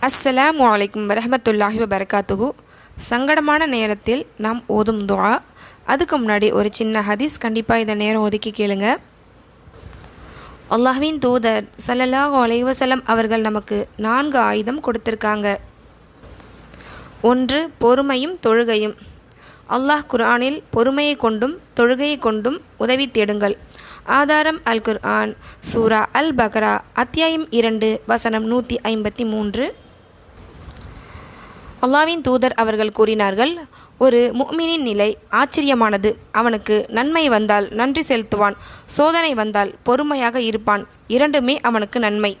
அஸ்ஸலாமு அலைக்கும் வரஹ்மத்துல்லாஹி வபரகாத்துஹு. சங்கடமான நேரத்தில் நாம் ஓதும் துஆ. அதுக்கு முன்னாடி ஒரு சின்ன ஹதீஸ் கண்டிப்பாக இதை நேரம் ஒதுக்கி கேளுங்க. அல்லாஹ்வின் தூதர் ஸல்லல்லாஹு அலைஹி வஸல்லம் அவர்கள் நமக்கு 4 ஆயுதம் கொடுத்திருக்காங்க. 1. பொறுமையும் தொழுகையும். அல்லாஹ் குர்ஆனில் பொறுமையை கொண்டும் தொழுகையை கொண்டும் உதவி தேடுங்கள். ஆதாரம் அல் குர்ஆன், சூரா அல் பக்ரா, அத்தியாயம் 2, வசனம் 153. அல்லாஹ்வின் தூதர் அவர்கள் கூறினார்கள், ஒரு முஃமினின் நிலை ஆச்சரியமானது. அவனுக்கு நன்மை வந்தால் நன்றி செலுத்துவான், சோதனை வந்தால் பொறுமையாக இருப்பான். இரண்டுமே அவனுக்கு நன்மை.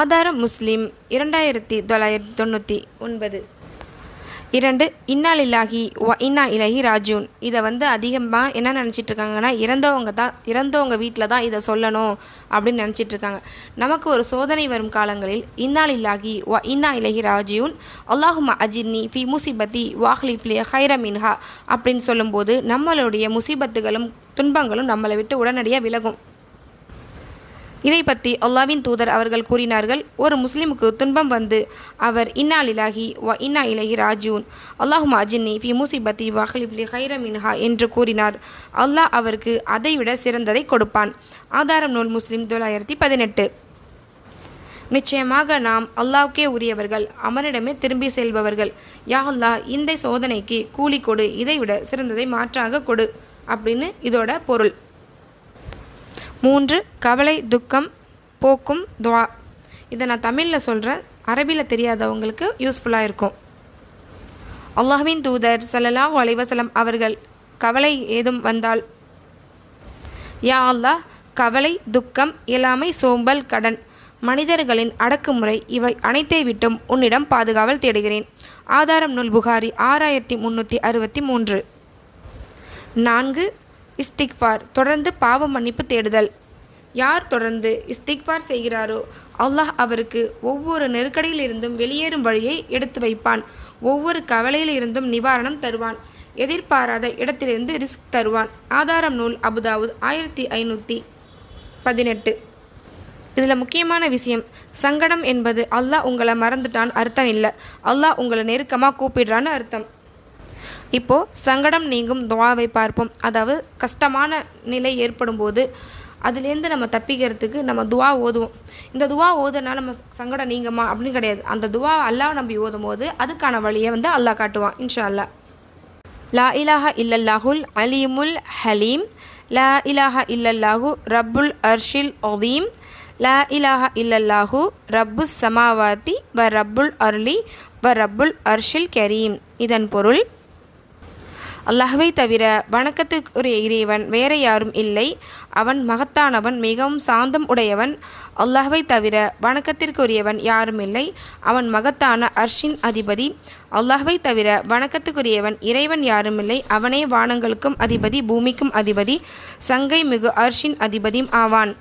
ஆதாரம் முஸ்லிம் 2999. 2. இன்னா லில்லாஹி வ இன்னா இலைஹி ராஜிஊன். இதை அதிகமாக என்ன நினச்சிட்டு இருக்காங்கன்னா, இறந்தவங்க வீட்டில் தான் இதை சொல்லணும் அப்படின்னு நினச்சிட்டு இருக்காங்க. நமக்கு ஒரு சோதனை வரும் காலங்களில் இன்னா லில்லாஹி வ இன்னா இலைஹி ராஜிஊன், அல்லாஹும்ம அஜிர்னி ஃபி முசிபத்தி வாஹ்லிஃப் லி ஹைர மின்ஹா அப்படின்னு சொல்லும்போது நம்மளுடைய முசிபத்துகளும் துன்பங்களும் நம்மளை விட்டு உடனடியாக விலகும். இதை பற்றி அல்லாஹ்வின் தூதர் அவர்கள் கூறினார்கள், ஒரு முஸ்லிமுக்கு துன்பம் வந்து அவர் இன்னா லில்லாஹி வ இன்னா இலைஹி ராஜிஊன், அல்லாஹும்ம அஜிர்னி ஃபி முசிபத்தி வாஹ்லிஃப் லி ஹைர மின்ஹா என்று கூறினார். அல்லாஹ் அவருக்கு அதைவிட சிறந்ததை கொடுப்பான். ஆதாரம் நூல் முஸ்லிம் 918. நிச்சயமாக நாம் அல்லாஹ்வுக்கே உரியவர்கள், அவனிடமே திரும்பி செல்பவர்கள். யா அல்லாஹ், இந்த சோதனைக்கு கூலி கொடு, இதைவிட சிறந்ததை மாற்றாக கொடு அப்படின்னு இதோட பொருள். 3. கவலை துக்கம் போக்கும் துஆ. இதை நான் தமிழில் சொல்கிறேன், அரபியில் தெரியாதவங்களுக்கு யூஸ்ஃபுல்லாக இருக்கும். அல்லாஹ்வின் தூதர் ஸல்லல்லாஹு அலைஹி வஸல்லம் அவர்கள் கவலை ஏதும் வந்தால், யா அல்லாஹ், கவலை துக்கம் இயலாமை சோம்பல் கடன் மனிதர்களின் அடக்குமுறை இவை அனைத்தை விட்டும் உன்னிடம் பாதுகாவல் தேடுகிறேன். ஆதாரம் நூல் புகாரி 6363. 4. இஸ்திக்ஃபார், தொடர்ந்து பாவ மன்னிப்பு தேடுதல். யார் தொடர்ந்து இஸ்திக்ஃபார் செய்கிறாரோ அல்லாஹ் அவருக்கு ஒவ்வொரு நெருக்கடியிலிருந்தும் வெளியேறும் வழியை எடுத்து வைப்பான், ஒவ்வொரு கவலையிலிருந்தும் நிவாரணம் தருவான், எதிர்பாராத இடத்திலிருந்து ரிஸ்க் தருவான். ஆதாரம் நூல் அபுதாவுத் 1518. இதில் முக்கியமான விஷயம், சங்கடம் என்பது அல்லாஹ் உங்களை மறந்துட்டான்னு அர்த்தம் இல்லை, அல்லாஹ் உங்களை நெருக்கமாக கூப்பிடுறான்னு அர்த்தம். இப்போது சங்கடம் நீங்கும் துஆவை பார்ப்போம். அதாவது கஷ்டமான நிலை ஏற்படும் போது அதுலேருந்து நம்ம தப்பிக்கிறதுக்கு நம்ம துஆ ஓதுவோம். இந்த துஆ ஓதுனால நம்ம சங்கடம் நீங்குமா அப்படின்னு கிடையாது. அந்த துஆ அல்லாஹ் நம்பி ஓதும் போது அதுக்கான வழியை அல்லாஹ் காட்டுவான் இன்ஷா அல்லாஹ். லா இலாஹா இல்லல்லாஹுல் அலீமுல் ஹலீம், லா இலாஹா இல்லல்லாஹு ரப்புல் அர்ஷில் அதீம், லா இலாஹா இல்லல்லாஹு ரப்புஸ் சமாவாத்தி வ ரப்புல் அர்லி வ ரப்புல் அர்ஷில் கரீம். இதன் பொருள், அல்லாஹ்வை தவிர வணக்கத்துக்குரிய இறைவன் வேற யாரும் இல்லை, அவன் மகத்தானவன், மிகவும் சாந்தம் உடையவன். அல்லாஹ்வை தவிர வணக்கத்திற்குரியவன் யாரும் இல்லை, அவன் மகத்தான அர்ஷின் அதிபதி. அல்லாஹ்வை தவிர வணக்கத்துக்குரியவன் இறைவன் யாரும் இல்லை, அவனே வானங்களுக்கும் அதிபதி பூமிக்கும் அதிபதி, சங்கை மிகு அர்ஷின் அதிபதியும் ஆவான்.